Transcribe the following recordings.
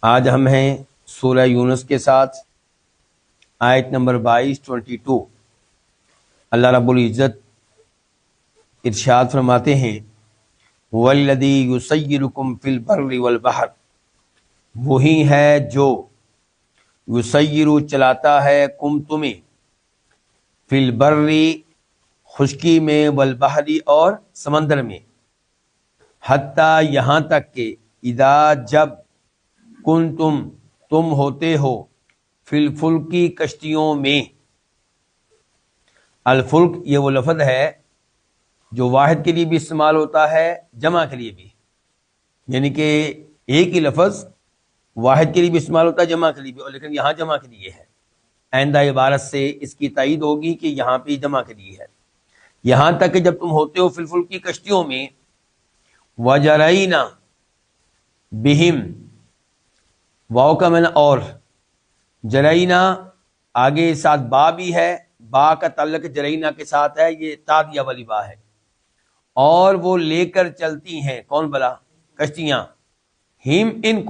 آج ہم ہیں سورہ یونس کے ساتھ آیت نمبر 22 اللہ رب العزت ارشاد فرماتے ہیں وَالَّذِي يُسَيِّرُكُمْ فِي الْبَرِّ وَالْبَحْرِ، وہی ہے جو یسیر چلاتا ہے کم تمہیں فی البر خشکی میں والبحر اور سمندر میں، حتیٰ یہاں تک کہ اذا جب کنتم تم ہوتے ہو فی الفلکی کشتیوں میں۔ الفلک یہ وہ لفظ ہے جو واحد کے لیے بھی استعمال ہوتا ہے، جمع کے لیے بھی، یعنی کہ ایک ہی لفظ واحد کے لیے بھی استعمال ہوتا ہے، جمع کے لیے بھی، اور لیکن یہاں جمع کے لیے ہے۔ آئندہ عبارت سے اس کی تائید ہوگی کہ یہاں پہ جمع کے لیے ہے۔ یہاں تک کہ جب تم ہوتے ہو فی الفلک کی کشتیوں میں، وجرینا بہم، واو کا معنی اور، جرینا آگے ساتھ با بھی ہے، با کا تعلق جرینا کے ساتھ ہے، یہ تادیہ والی با ہے، اور وہ لے کر چلتی ہیں، کون بلا؟ کشتیاں، ہم ان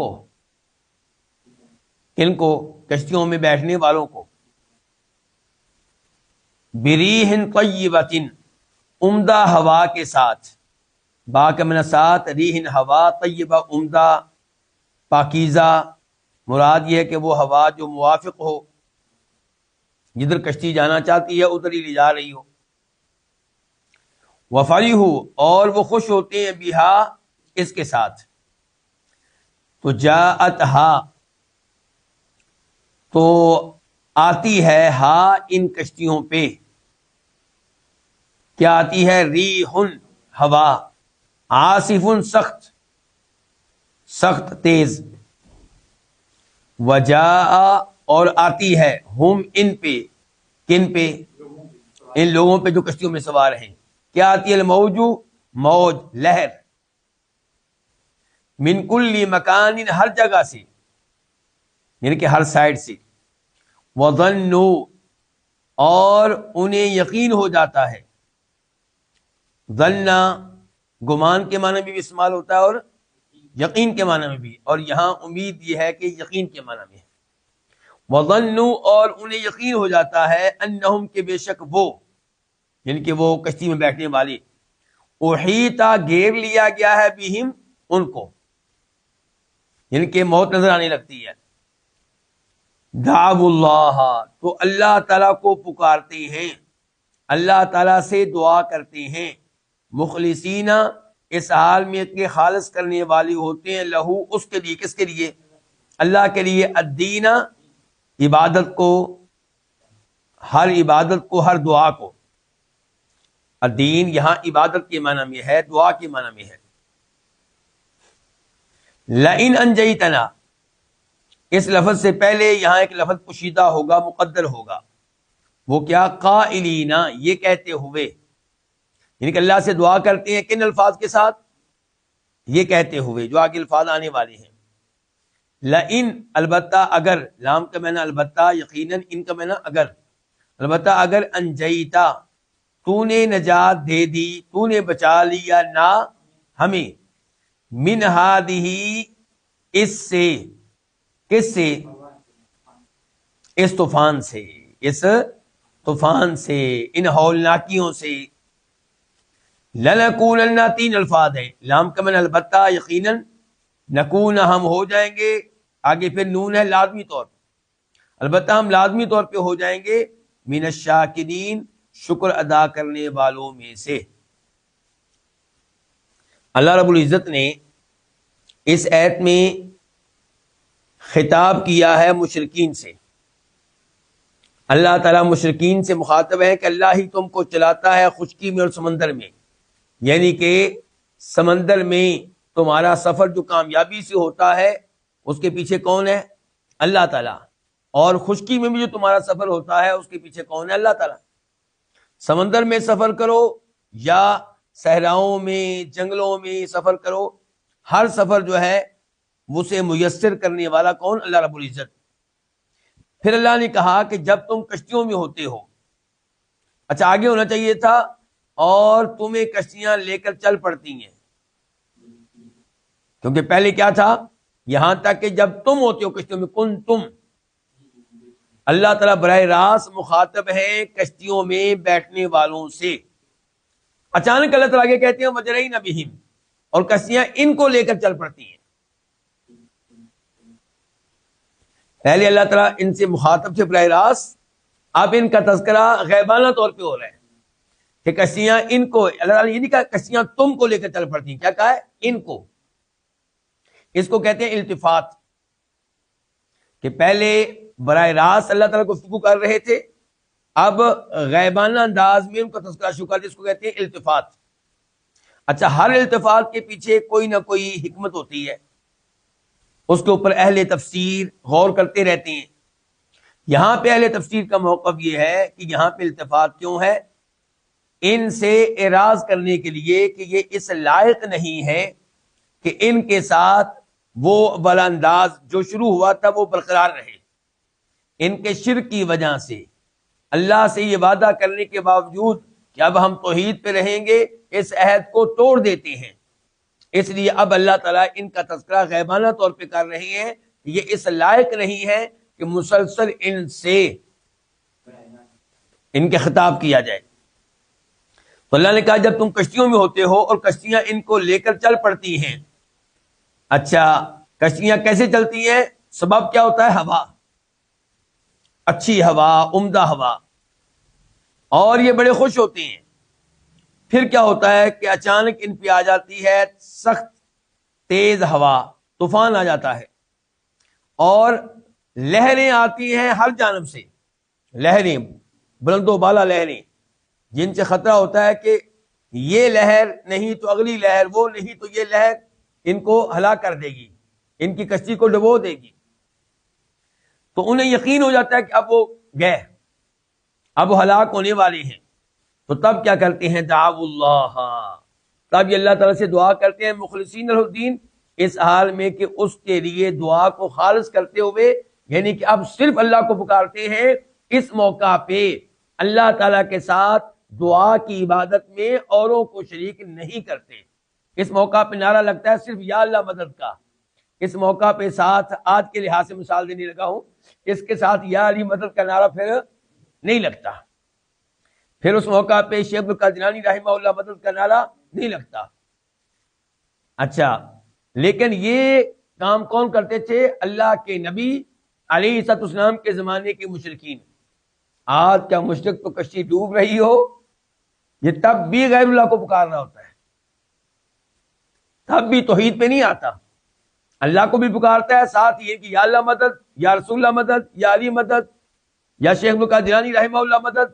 کو کشتیوں میں بیٹھنے والوں کو، بریح طیبۃ، عمدہ ہوا کے ساتھ، با کا معنی ساتھ، ریح ہوا، طیبہ عمدہ پاکیزہ، مراد یہ ہے کہ وہ ہوا جو موافق ہو، جدھر کشتی جانا چاہتی ہے ادھر ہی لے جا رہی ہو۔ وفرحوا، اور وہ خوش ہوتے ہیں، بہا، اس کے ساتھ۔ تو جاءتھا، تو آتی ہے، ہا ان کشتیوں پہ، کیا آتی ہے؟ ریح ہوا، عاصف سخت، سخت تیز، وجاء اور آتی ہے، ہم ان پہ، کن پہ؟ ان لوگوں پہ جو کشتیوں میں سوار ہیں، کیا آتی ہے؟ الموج، موج، لہر، من کل مکان، ہر جگہ سے، یعنی کہ ہر سائڈ سے، وظنوا، اور انہیں یقین ہو جاتا ہے، ظن گمان کے معنی میں بھی استعمال ہوتا ہے اور یقین کے معنی میں بھی، اور یہاں امید یہ ہے کہ یقین کے معنی میں ہے۔ وظنوا، اور انہیں یقین ہو جاتا ہے، انہم، کہ بے شک وہ، یعنی کہ وہ کشتی میں بیٹھنے والے، احیطا، گھیر لیا گیا ہے، بہم، ان کو، یعنی کہ موت نظر آنے لگتی ہے۔ دعوا اللہ، تو اللہ تعالیٰ کو پکارتے ہیں، اللہ تعالیٰ سے دعا کرتے ہیں، مخلصین، اس حال میں کہ خالص کرنے والے ہوتے ہیں، لہو، اس کے لیے، کس کے لیے؟ اللہ کے لیے، الدین، عبادت کو، ہر عبادت کو، ہر دعا کو۔ الدین یہاں عبادت کے معنی میں ہے، دعا کے معنی میں ہے۔ لئن انجیتنا، اس لفظ سے پہلے یہاں ایک لفظ پوشیدہ ہوگا، مقدر ہوگا، وہ کیا؟ قائلین، یہ کہتے ہوئے، یعنی کہ اللہ سے دعا کرتے ہیں کن الفاظ کے ساتھ؟ یہ کہتے ہوئے، جو آگے الفاظ آنے والے ہیں۔ لئن، البتہ اگر، لام کا معنی البتہ، یقیناً، ان کا معنی اگر، البتہ اگر، انجیتا، تو نے نجات دے دی، تو نے بچا لیا، نہ ہمیں، من ہادہ، اس سے، کس سے؟ اس طوفان سے، اس طوفان سے، ان ہولناکیوں سے، لنکونن، تین الفاظ ہیں، لام کا معنی البتہ، یقیناً، نکون، ہم ہو جائیں گے، آگے پھر نون ہے لازمی طور پر، البتہ ہم لازمی طور پہ ہو جائیں گے، من الشاکرین، شکر ادا کرنے والوں میں سے۔ اللہ رب العزت نے اس آیت میں خطاب کیا ہے مشرکین سے۔ اللہ تعالیٰ مشرکین سے مخاطب ہے کہ اللہ ہی تم کو چلاتا ہے خشکی میں اور سمندر میں، یعنی کہ سمندر میں تمہارا سفر جو کامیابی سے ہوتا ہے اس کے پیچھے کون ہے؟ اللہ تعالیٰ، اور خشکی میں بھی جو تمہارا سفر ہوتا ہے اس کے پیچھے کون ہے؟ اللہ تعالیٰ۔ سمندر میں سفر کرو یا صحراؤں میں، جنگلوں میں سفر کرو، ہر سفر جو ہے اسے میسر کرنے والا کون؟ اللہ رب العزت۔ پھر اللہ نے کہا کہ جب تم کشتیوں میں ہوتے ہو، اچھا آگے ہونا چاہیے تھا، اور تمہیں کشتیاں لے کر چل پڑتی ہیں، کیونکہ پہلے کیا تھا؟ یہاں تک کہ جب تم ہوتے ہو کشتیوں میں، کن تم، اللہ تعالیٰ براہ راست مخاطب ہے کشتیوں میں بیٹھنے والوں سے۔ اچانک اللہ تعالیٰ آگے کہتے ہیں وجرین بہم، اور کشتیاں ان کو لے کر چل پڑتی ہیں۔ پہلے اللہ تعالیٰ ان سے مخاطب سے براہ راست، اب ان کا تذکرہ غیبانہ طور پہ ہو رہا ہے کہ کشتیاں ان کو، اللہ تعالیٰ نے یہ نہیں کہا کشتیاں تم کو لے کر چل پڑتی ہیں، کیا کہا ہے؟ ان کو۔ اس کو کہتے ہیں التفات، کہ پہلے براہ راست اللہ تعالیٰ گفتگو کر رہے تھے، اب غیبانہ انداز میں ان کا تذکرہ شروع کر دیا، اس کو کہتے ہیں التفات۔ اچھا، ہر التفات کے پیچھے کوئی نہ کوئی حکمت ہوتی ہے، اس کے اوپر اہل تفسیر غور کرتے رہتے ہیں۔ یہاں پہ اہل تفسیر کا موقف یہ ہے کہ یہاں پہ التفات کیوں ہے؟ ان سے اعراض کرنے کے لیے کہ یہ اس لائق نہیں ہے کہ ان کے ساتھ وہ والا انداز جو شروع ہوا تھا وہ برقرار رہے۔ ان کے شرک کی وجہ سے اللہ سے یہ وعدہ کرنے کے باوجود کہ اب ہم توحید پہ رہیں گے، اس عہد کو توڑ دیتے ہیں۔ اس لیے اب اللہ تعالیٰ ان کا تذکرہ غیبانہ طور پہ کر رہے ہیں، یہ اس لائق نہیں ہے کہ مسلسل ان سے ان کے خطاب کیا جائے۔ تو اللہ نے کہا جب تم کشتیوں میں ہوتے ہو اور کشتیاں ان کو لے کر چل پڑتی ہیں۔ اچھا، کشتیاں کیسے چلتی ہیں؟ سبب کیا ہوتا ہے؟ ہوا، اچھی ہوا، عمدہ ہوا، اور یہ بڑے خوش ہوتے ہیں۔ پھر کیا ہوتا ہے کہ اچانک ان پہ آ جاتی ہے سخت تیز ہوا، طوفان آ جاتا ہے، اور لہریں آتی ہیں ہر جانب سے، لہریں، بلند و بالا لہریں، جن سے خطرہ ہوتا ہے کہ یہ لہر نہیں تو اگلی لہر، وہ نہیں تو یہ لہر ان کو ہلاک کر دے گی، ان کی کشتی کو ڈبو دے گی۔ تو انہیں یقین ہو جاتا ہے کہ اب وہ گئے، اب وہ ہلاک ہونے والے ہیں۔ تو تب کیا کرتے ہیں؟ دعوا اللہ، تب یہ اللہ تعالیٰ سے دعا کرتے ہیں مخلصین له الدین، اس حال میں کہ اس کے لیے دعا کو خالص کرتے ہوئے، یعنی کہ اب صرف اللہ کو پکارتے ہیں۔ اس موقع پہ اللہ تعالیٰ کے ساتھ دعا کی عبادت میں اوروں کو شریک نہیں کرتے۔ اس موقع پہ نعرہ لگتا ہے صرف یا اللہ مدد کا۔ اس موقع پہ ساتھ آج کے لحاظ سے مثال دینے لگا ہوں، اس کے ساتھ یا علی مدد کا نعرہ پھر نہیں لگتا، پھر اس موقع پہ شیخ عبد القادر جیلانی رحمہ اللہ مدد کا نعرہ نہیں لگتا۔ اچھا، لیکن یہ کام کون کرتے تھے؟ اللہ کے نبی علیہ الصلوۃ والسلام کے زمانے کے مشرکین۔ آج کیا مشرک تو کشتی ڈوب رہی ہو، یہ تب بھی غیر اللہ کو پکارنا ہوتا ہے، تب بھی توحید پہ نہیں آتا، اللہ کو بھی پکارتا ہے، ساتھ یہ کہ یا اللہ مدد، یا رسول اللہ مدد، یا علی مدد، یا شیخ عبد القادر جیلانی رحمہ اللہ مدد،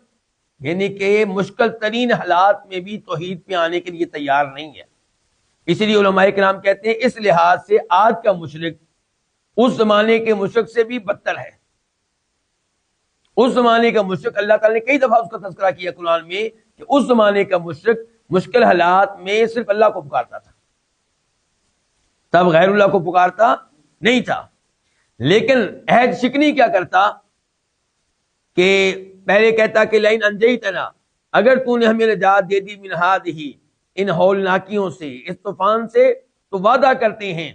یعنی کہ مشکل ترین حالات میں بھی توحید پہ آنے کے لیے تیار نہیں ہے۔ اسی لیے علماء کرام کہتے ہیں اس لحاظ سے آج کا مشرک اس زمانے کے مشرک سے بھی بدتر ہے۔ اس زمانے کا مشرک، اللہ تعالیٰ نے کئی دفعہ اس کا تذکرہ کیا قرآن میں کہ اس زمانے کا مشرک مشکل حالات میں صرف اللہ کو پکارتا تھا، تب غیر اللہ کو پکارتا نہیں تھا۔ لیکن عہد شکنی کیا کرتا کہ پہلے کہتا کہ لئن انجیتنا، اگر تو نے ہمیں نجات دے دی من ہذہ، ان ہولناکیوں سے، اس طوفان سے، تو وعدہ کرتے ہیں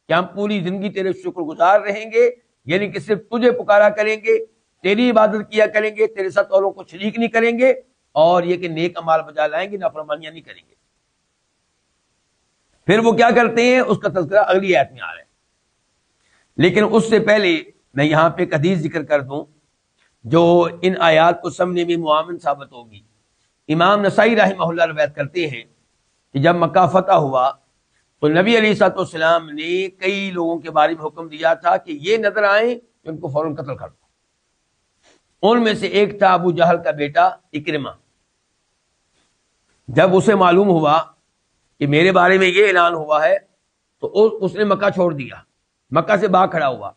کہ ہم پوری زندگی تیرے شکر گزار رہیں گے، یعنی کہ صرف تجھے پکارا کریں گے، تیری عبادت کیا کریں گے، تیرے ساتھ اوروں کو شریک نہیں کریں گے، اور یہ کہ نیک اعمال بجا لائیں گے، نافرمانیاں نہیں کریں گے۔ پھر وہ کیا کرتے ہیں؟ اس کا تذکرہ اگلی آیت میں آ رہا ہے۔ لیکن اس سے پہلے میں یہاں پہ ایک حدیث ذکر کر دوں جو ان آیات کو سمجھنے میں معاون ثابت ہوگی۔ امام نسائی رحمہ اللہ روایت کرتے ہیں کہ جب مکہ فتح ہوا تو نبی علیہ الصلوۃ والسلام نے کئی لوگوں کے بارے میں حکم دیا تھا کہ یہ نظر آئیں کہ ان کو فوراً قتل کر دو۔ ان میں سے ایک تھا ابو جہل کا بیٹا اکرمہ۔ جب اسے معلوم ہوا کہ میرے بارے میں یہ اعلان ہوا ہے تو اس نے مکہ چھوڑ دیا، مکہ سے باہر کھڑا ہوا،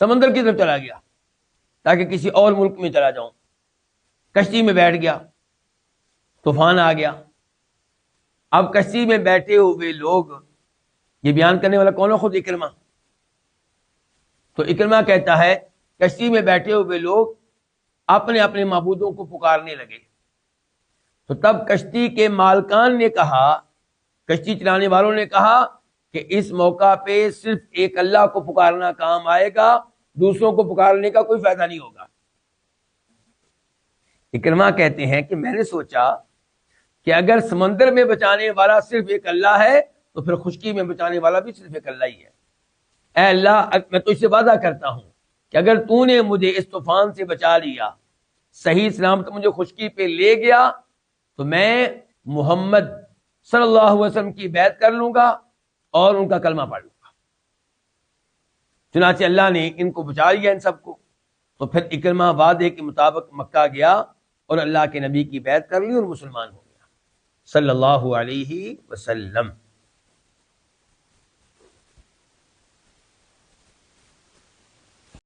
سمندر کی طرف چلا گیا تاکہ کسی اور ملک میں چلا جاؤں۔ کشتی میں بیٹھ گیا، طوفان آ گیا۔ اب کشتی میں بیٹھے ہوئے لوگ، یہ بیان کرنے والا کون ہے؟ خود اکرمہ۔ تو اکرمہ کہتا ہے کشتی میں بیٹھے ہوئے لوگ اپنے اپنے معبودوں کو پکارنے لگے۔ تو تب کشتی کے مالکان نے کہا، کشتی چلانے والوں نے کہا کہ اس موقع پہ صرف ایک اللہ کو پکارنا کام آئے گا، دوسروں کو پکارنے کا کوئی فائدہ نہیں ہوگا۔ اکرمہ کہتے ہیں کہ میں نے سوچا کہ اگر سمندر میں بچانے والا صرف ایک اللہ ہے تو پھر خشکی میں بچانے والا بھی صرف ایک اللہ ہی ہے۔ اے اللہ، میں تجھ سے وعدہ کرتا ہوں کہ اگر تو نے مجھے اس طوفان سے بچا لیا، صحیح سلامت مجھے خشکی پہ لے گیا، تو میں محمد صلی اللہ علیہ وسلم کی بیعت کر لوں گا اور ان کا کلمہ پڑھ لوں گا۔ چنانچہ اللہ نے ان کو بچا لیا، ان سب کو۔ تو پھر اکرمہ وعدے کے مطابق مکہ گیا اور اللہ کے نبی کی بیعت کر لی اور مسلمان ہو گیا صلی اللہ علیہ وسلم۔